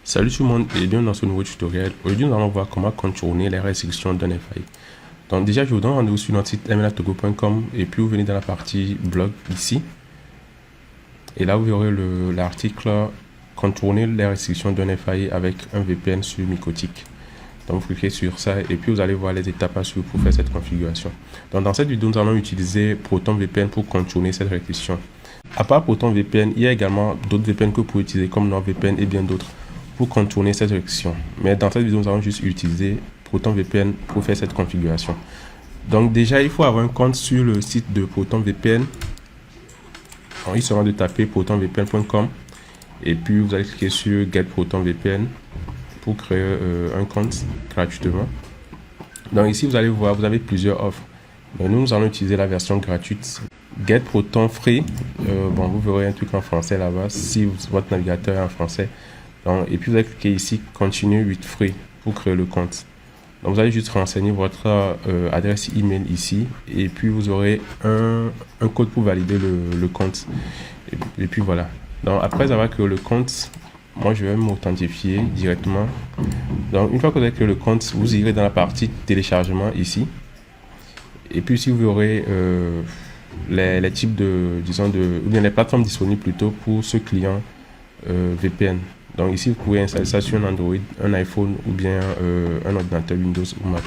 Salut tout le monde et bienvenue dans ce nouveau tutoriel. Aujourd'hui nous allons voir comment contourner les restrictions d'un FAI. Donc déjà je vous donne rendez-vous sur notre site mlatogo.com et puis vous venez dans la partie blog ici. Et là vous verrez l'article contourner les restrictions d'un FAI avec un VPN sur Mycotic. Donc vous cliquez sur ça et puis vous allez voir les étapes à suivre pour faire cette configuration. Donc dans cette vidéo nous allons utiliser ProtonVPN pour contourner cette restriction. À part ProtonVPN, il y a également d'autres VPN que vous pouvez utiliser comme NordVPN et bien d'autres pour contourner cette restriction. Mais dans cette vidéo, nous allons juste utiliser ProtonVPN pour faire cette configuration. Donc déjà, il faut avoir un compte sur le site de ProtonVPN. Alors, il sera de taper protonvpn.com et puis vous allez cliquer sur Get ProtonVPN pour créer un compte gratuitement. Donc ici, vous allez voir, vous avez plusieurs offres. Mais nous allons utiliser la version gratuite. Get Proton Free. Bon, vous verrez un truc en français là-bas si votre navigateur est en français. Donc, et puis vous allez cliquer ici Continue with Free pour créer le compte. Donc vous allez juste renseigner votre adresse email ici et puis vous aurez un code pour valider le compte. Et puis voilà. Donc après avoir créé le compte, moi je vais m'authentifier directement. Donc une fois que vous avez créé le compte, vous irez dans la partie téléchargement ici. Et puis si vous verrez les types ou bien les plateformes disponibles plutôt pour ce client VPN. Donc ici, vous pouvez installer ça sur un Android, un iPhone ou bien un ordinateur Windows ou Mac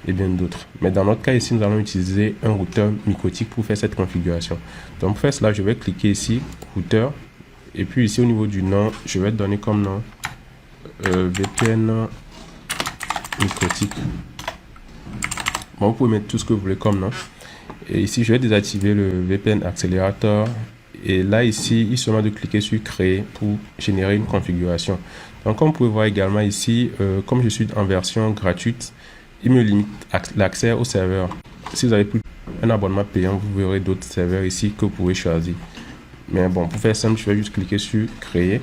et bien d'autres. Mais dans notre cas ici, nous allons utiliser un routeur Mycotic pour faire cette configuration. Donc pour faire cela, je vais cliquer ici, routeur. Et puis ici, au niveau du nom, je vais donner comme nom VPN Mycotic. Bon, vous pouvez mettre tout ce que vous voulez comme nom. Et ici, je vais désactiver le VPN Accelerator. Et là, ici, il suffit de cliquer sur Créer pour générer une configuration. Donc, comme vous pouvez voir également ici, comme je suis en version gratuite, il me limite l'accès au serveur. Si vous avez plus un abonnement payant, vous verrez d'autres serveurs ici que vous pouvez choisir. Mais bon, pour faire simple, je vais juste cliquer sur Créer.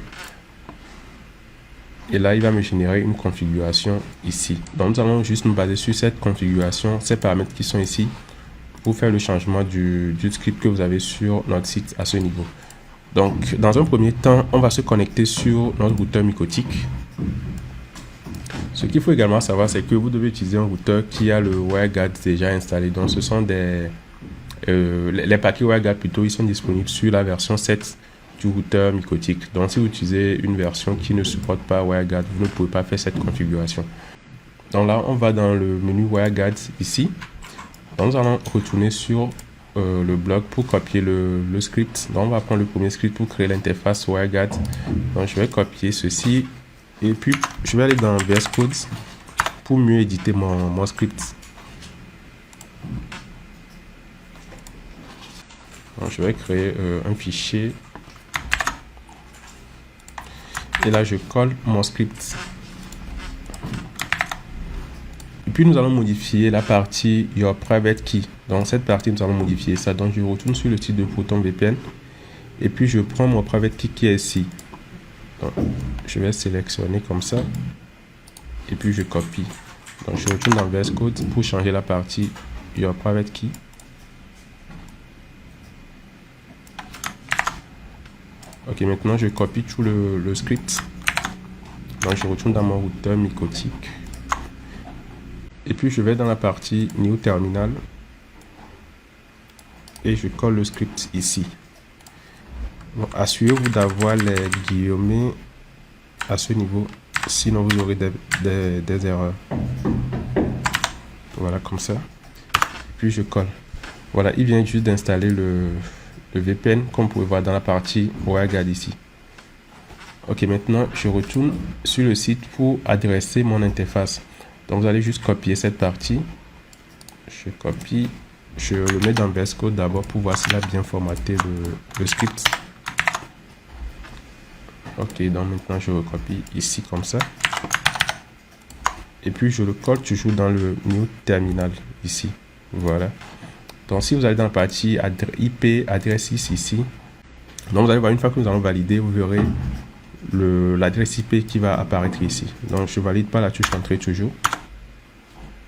Et là, il va me générer une configuration ici. Donc, nous allons juste nous baser sur cette configuration, ces paramètres qui sont ici, pour faire le changement du script que vous avez sur notre site à ce niveau. Donc, dans un premier temps, on va se connecter sur notre routeur Mycotic. Ce qu'il faut également savoir, c'est que vous devez utiliser un routeur qui a le WireGuard déjà installé. Donc, ce sont les paquets WireGuard plutôt, ils sont disponibles sur la version 7 du routeur Mycotic. Donc, si vous utilisez une version qui ne supporte pas WireGuard, vous ne pouvez pas faire cette configuration. Donc là, on va dans le menu WireGuard ici. Donc, nous allons retourner sur le blog pour copier le script. Donc, on va prendre le premier script pour créer l'interface WireGuard. Donc, je vais copier ceci et puis je vais aller dans VS Code pour mieux éditer mon script. Donc, je vais créer un fichier et là, je colle mon script. Puis nous allons modifier la partie Your Private Key. Dans cette partie, nous allons modifier ça. Donc je retourne sur le site de ProtonVPN et puis je prends mon Private Key qui est ici. Donc, je vais sélectionner comme ça et puis je copie. Donc je retourne dans VS Code pour changer la partie Your Private Key. Ok, maintenant je copie tout le script. Donc je retourne dans mon routeur Mycotic. Et puis je vais dans la partie New Terminal et je colle le script ici. Donc, assurez-vous d'avoir les guillemets à ce niveau, sinon vous aurez des erreurs. Voilà, comme ça. Puis je colle. Voilà, il vient juste d'installer le VPN, comme vous pouvez voir dans la partie WireGuard ici. Ok, maintenant je retourne sur le site pour adresser mon interface. Donc vous allez juste copier cette partie. Je copie, je le mets dans VS Code d'abord pour voir s'il a bien formaté le script. Ok, donc maintenant je recopie ici comme ça. Et puis je le colle toujours dans le New Terminal ici. Voilà. Donc si vous allez dans la partie IP adresse ici, donc vous allez voir une fois que nous allons valider, vous verrez l'adresse IP qui va apparaître ici. Donc je valide par la touche entrée toujours.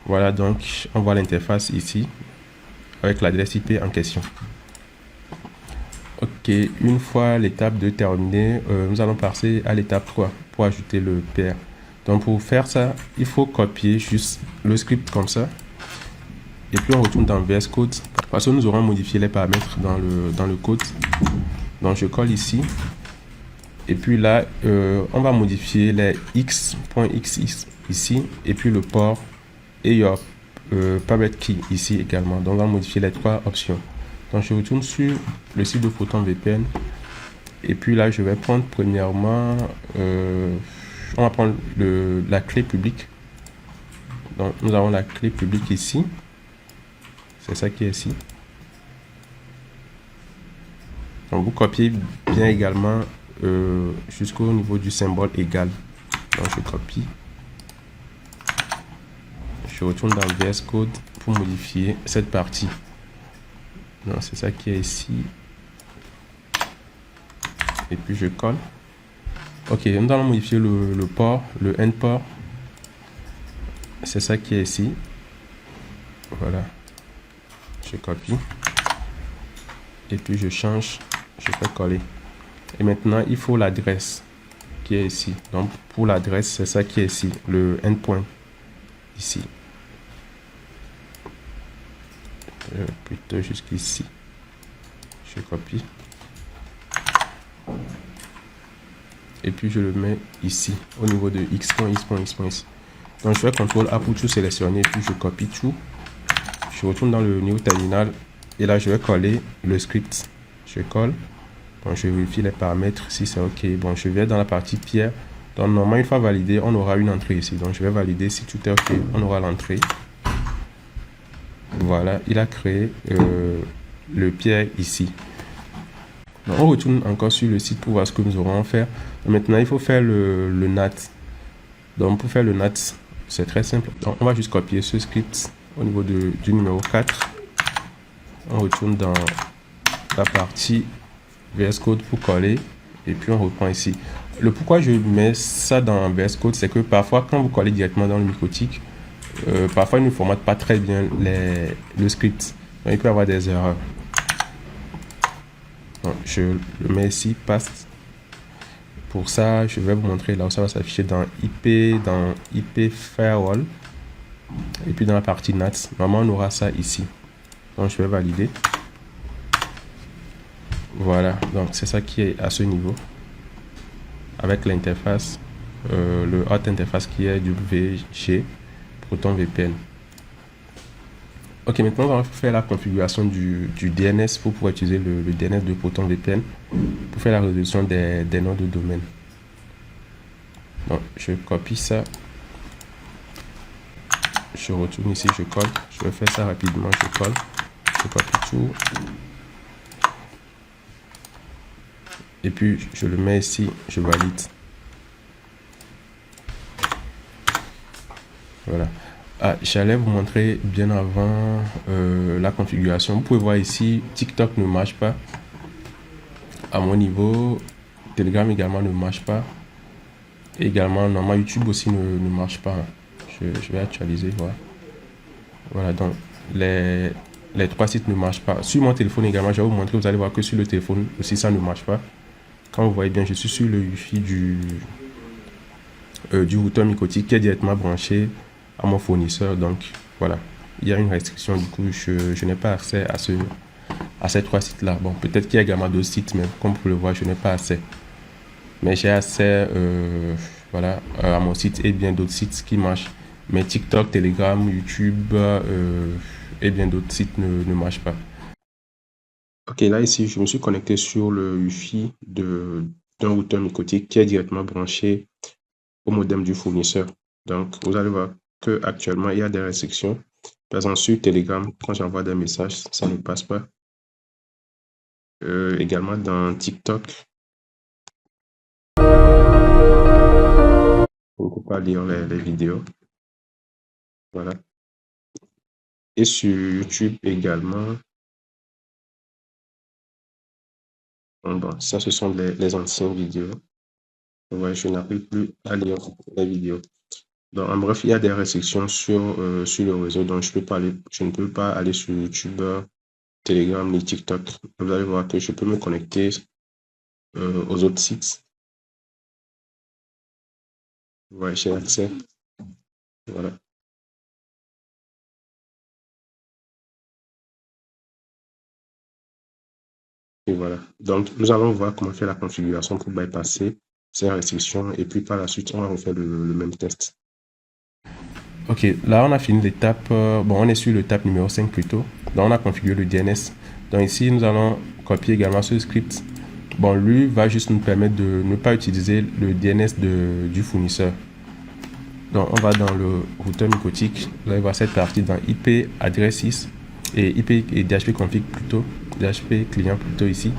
Voilà, donc on voit l'interface ici avec l'adresse IP en question. Ok, une fois l'étape 2 terminée, nous allons passer à l'étape 3 pour ajouter le PR. Donc pour faire ça, il faut copier juste le script comme ça. Et puis on retourne dans VS Code parce que nous aurons modifié les paramètres dans le code. Donc je colle ici. Et puis là, on va modifier les x.xx ici. Et puis le port et il y a private key ici également. Donc on va modifier les trois options. Donc je retourne sur le site de PhotonVPN. Et puis là, je vais prendre premièrement, on va prendre la clé publique. Donc nous avons la clé publique ici. C'est ça qui est ici. Donc vous copiez bien également jusqu'au niveau du symbole égal. Donc je copie. Je retourne dans VS Code pour modifier cette partie. Donc c'est ça qui est ici. Et puis je colle. Ok, nous allons modifier le port, le end port. C'est ça qui est ici. Voilà. Je copie. Et puis je change. Je fais coller. Et maintenant, il faut l'adresse qui est ici. Donc pour l'adresse, c'est ça qui est ici. Le endpoint. Ici. Plutôt jusqu'ici. Je copie. Et puis je le mets ici, au niveau de x.x.x. Donc je fais CTRL A pour tout sélectionner, puis je copie tout. Je retourne dans le new terminal et là je vais coller le script. Je colle. Bon, je vérifie les paramètres si c'est OK. Bon, je vais dans la partie pierre. Donc normalement, une fois validé, on aura une entrée ici. Donc je vais valider si tout est OK. On aura l'entrée. Voilà, il a créé le pierre ici. Donc, on retourne encore sur le site pour voir ce que nous aurons à faire. Maintenant, il faut faire le NAT. Donc pour faire le NAT, c'est très simple. Donc on va juste copier ce script au niveau du numéro 4. On retourne dans la partie VS Code pour coller. Et puis on reprend ici. Le pourquoi je mets ça dans VS Code, c'est que parfois quand vous collez directement dans le microtique, parfois il ne formate pas très bien le script. Donc il peut y avoir des erreurs. Donc, je le mets ici, paste. Pour ça, je vais vous montrer là où ça va s'afficher dans IP Firewall. Et puis dans la partie NAT, normalement on aura ça ici. Donc je vais valider. Voilà, donc c'est ça qui est à ce niveau. Avec l'interface, le hot interface qui est du WG ProtonVPN. Ok, maintenant on va faire la configuration du DNS pour pouvoir utiliser le DNS de ProtonVPN pour faire la résolution des noms de domaine. Donc je copie ça. Je retourne ici, je colle. Je vais faire ça rapidement, je colle. Je copie tout. Et puis je le mets ici, je valide. Voilà. Ah, j'allais vous montrer bien avant la configuration. Vous pouvez voir ici, TikTok ne marche pas. À mon niveau, Telegram également ne marche pas. Et également, normalement, YouTube aussi ne marche pas. Je vais actualiser, voilà. Voilà, donc les trois sites ne marchent pas. Sur mon téléphone également, je vais vous montrer, vous allez voir que sur le téléphone aussi, ça ne marche pas. Quand vous voyez bien, je suis sur le Wi-Fi du routeur Mycotic qui est directement branché à mon fournisseur. Donc voilà, il y a une restriction. Du coup, je n'ai pas accès à ces trois sites-là. Bon, peut-être qu'il y a également d'autres sites, mais comme vous pouvez le voir, je n'ai pas accès. Mais j'ai accès voilà, à mon site et bien d'autres sites qui marchent. Mais TikTok, Telegram, YouTube et bien d'autres sites ne marchent pas. Ok, là ici, je me suis connecté sur le Wi-Fi d'un routeur Mycotic qui est directement branché au modem du fournisseur. Donc, vous allez voir que actuellement il y a des restrictions. Par exemple, sur Telegram, quand j'envoie des messages, ça ne passe pas. Également dans TikTok, on ne peut pas lire les vidéos. Voilà. Et sur YouTube également. Bon, ça, ce sont les anciennes vidéos. Ouais, je n'arrive plus à lire les vidéos. Donc, en bref, il y a des restrictions sur le réseau, donc je ne peux pas aller sur YouTube Telegram ni TikTok. Vous allez voir que je peux me connecter aux autres sites. Ouais, j'ai accès. Voilà. Et voilà. Donc, nous allons voir comment faire la configuration pour bypasser ces restrictions. Et puis, par la suite, on va refaire le même test. Ok, là, on a fini l'étape. Bon, on est sur l'étape numéro 5 plutôt. Donc, on a configuré le DNS. Donc, ici, nous allons copier également ce script. Bon, lui va juste nous permettre de ne pas utiliser le DNS du fournisseur. Donc, on va dans le routeur mycotique. Là, il va cette partie dans IP adresse 6 et IP et DHP config plutôt. DHP client plutôt ici.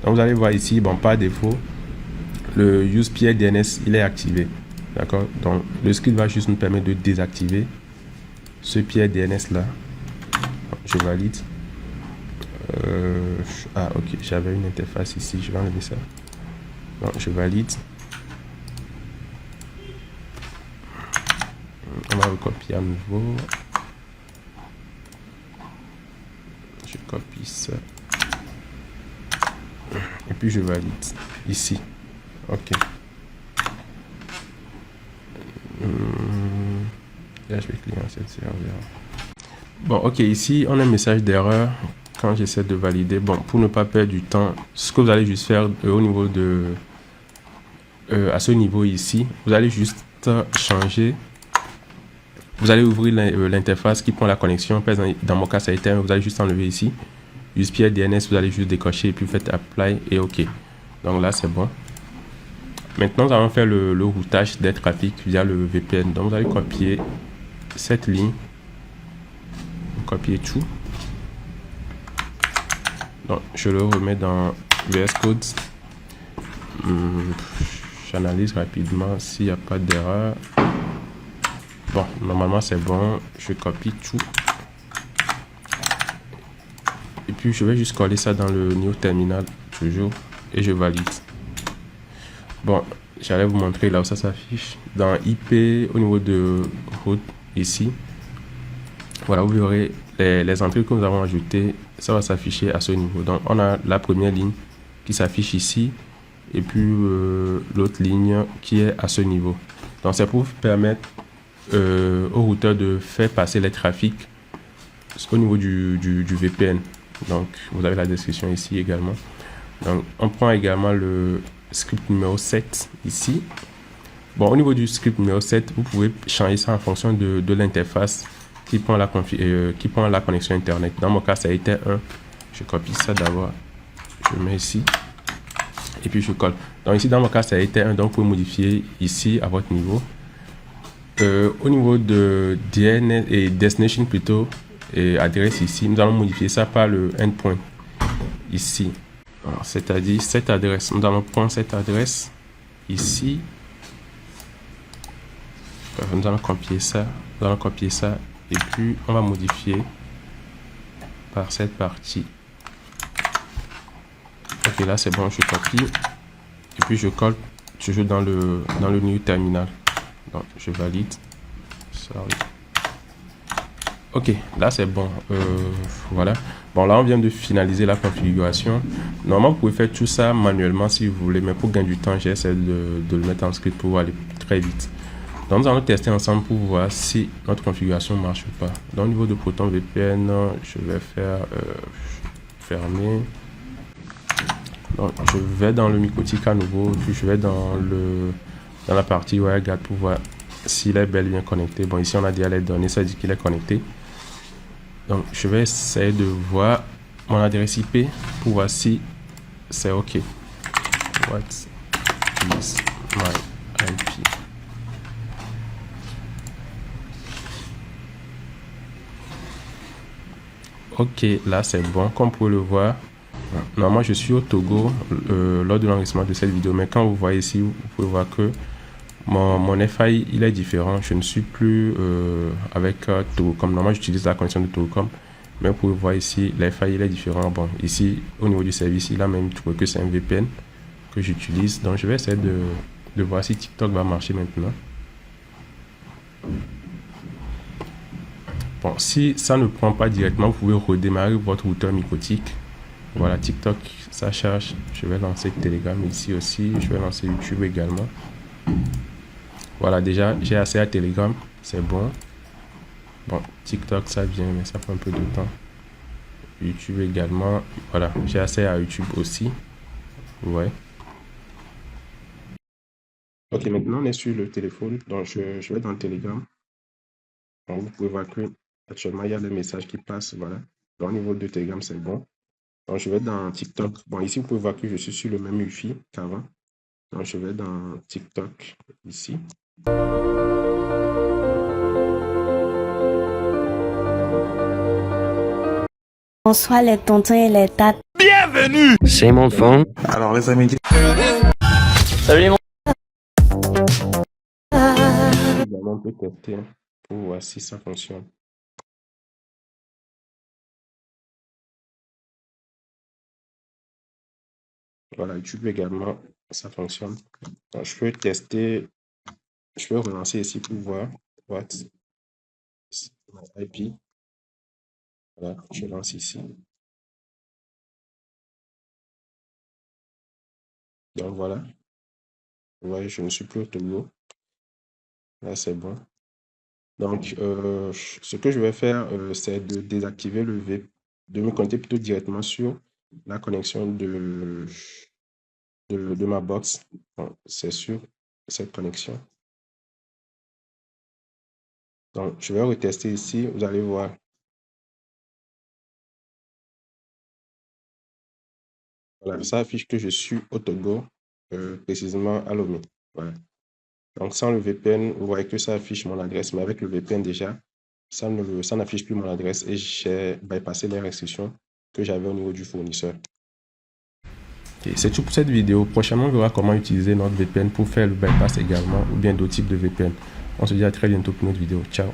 Donc, vous allez voir ici, bon, par défaut, le use PL DNS, il est activé. D'accord? Donc, le script va juste nous permettre de désactiver ce PL DNS là. Je valide. Ah, ok, j'avais une interface ici, je vais enlever ça. Donc, je valide. On va recopier à nouveau. Je copie ça. Et puis je valide ici. Ok. Là, je vais cliquer sur cette serveur. Bon, ok, ici, on a un message d'erreur quand j'essaie de valider. Bon, pour ne pas perdre du temps, ce que vous allez juste faire au niveau de... à ce niveau ici, vous allez juste changer. Vous allez ouvrir l'interface qui prend la connexion. Dans mon cas, ça a été, vous allez juste enlever ici. USPL DNS, vous allez juste décocher et puis vous faites Apply et OK. Donc là, c'est bon. Maintenant, nous allons faire le routage des trafics via le VPN. Donc, vous allez copier cette ligne. Copier tout. Donc, je le remets dans VS Code. J'analyse rapidement s'il n'y a pas d'erreur. Bon, normalement, c'est bon. Je copie tout. Et puis, je vais juste coller ça dans le New Terminal, toujours. Et je valide. Bon, j'allais vous montrer là où ça s'affiche. Dans IP, au niveau de route, ici. Voilà, vous verrez les entrées que nous avons ajoutées. Ça va s'afficher à ce niveau. Donc, on a la première ligne qui s'affiche ici. Et puis, l'autre ligne qui est à ce niveau. Donc, c'est pour permettre au routeur de faire passer les trafics au niveau du VPN. Donc, vous avez la description ici également. Donc, on prend également le script numéro 7 ici. Bon, au niveau du script numéro 7, vous pouvez changer ça en fonction de l'interface qui prend la connexion Internet. Dans mon cas, ça a été 1. Je copie ça d'abord. Je mets ici. Et puis, je colle. Donc, ici, dans mon cas, ça a été 1. Donc, vous pouvez modifier ici à votre niveau. Au niveau de DNS et Destination plutôt, et adresse ici, nous allons modifier ça par le endpoint ici. C'est-à-dire cette adresse. Nous allons prendre cette adresse ici. Nous allons copier ça. Nous allons copier ça. Et puis, on va modifier par cette partie. Ok, là, c'est bon. Je copie. Et puis, je colle toujours dans le New Terminal. Donc, je valide. Sorry. Ok, là c'est bon. Voilà. Bon, là on vient de finaliser la configuration. Normalement, vous pouvez faire tout ça manuellement si vous voulez, mais pour gagner du temps, j'essaie de le mettre en script pour aller très vite. Donc, nous allons tester ensemble pour voir si notre configuration marche ou pas. Donc, au niveau de Proton VPN, je vais faire fermer. Donc, je vais dans le mycotique à nouveau, puis je vais dans la partie WireGuard pour voir s'il est bel et bien connecté. Bon, ici on a déjà les données, ça dit qu'il est connecté. Donc, je vais essayer de voir mon adresse IP pour voir si c'est OK. What is my IP? OK, là c'est bon. Comme vous pouvez le voir, normalement je suis au Togo lors de l'enregistrement de cette vidéo. Mais quand vous voyez ici, vous pouvez voir que mon FI il est différent. Je ne suis plus avec Togocom. Normalement j'utilise la connexion de Togocom, mais vous pouvez voir ici l'FI il est différent. Bon, ici au niveau du service il a même trouvé que c'est un VPN que j'utilise. Donc je vais essayer de voir si TikTok va marcher maintenant. Bon, si ça ne prend pas directement, vous pouvez redémarrer votre routeur MikroTik. Voilà, TikTok, ça charge. Je vais lancer Telegram ici aussi. Je vais lancer YouTube également. Voilà, déjà, j'ai accès à Telegram. C'est bon. Bon, TikTok, ça vient, mais ça prend un peu de temps. YouTube également. Voilà, j'ai accès à YouTube aussi. Ouais. Ok, maintenant, on est sur le téléphone. Donc, je vais dans Telegram. Donc, vous pouvez voir que actuellement, il y a des messages qui passent. Voilà. Donc, au niveau de Telegram, c'est bon. Donc, je vais dans TikTok. Bon, ici, vous pouvez voir que je suis sur le même Wi-Fi qu'avant. Donc, je vais dans TikTok ici. Bonsoir les tontons et les tates. Bienvenue. C'est mon fond. Alors les amis, Salut les mon. Également, on peut tester pour voir si ça fonctionne. Voilà, YouTube également, ça fonctionne. Donc, je peux tester, je peux relancer ici pour voir what my IP. Voilà, je lance ici. Donc voilà, vous voyez, je ne suis plus au Togo. Là, c'est bon. Donc, ce que je vais faire, c'est de désactiver le VPN, de me connecter plutôt directement sur la connexion de ma box. Bon, c'est sur cette connexion. Donc, je vais retester ici, vous allez voir. Voilà, ça affiche que je suis au Togo, précisément à Lomé. Voilà. Donc, sans le VPN, vous voyez que ça affiche mon adresse, mais avec le VPN déjà, ça n'affiche plus mon adresse et j'ai bypassé les restrictions que j'avais au niveau du fournisseur. Et c'est tout pour cette vidéo. Prochainement, on verra comment utiliser notre VPN pour faire le bypass également ou bien d'autres types de VPN. On se dit à très bientôt pour une autre vidéo. Ciao.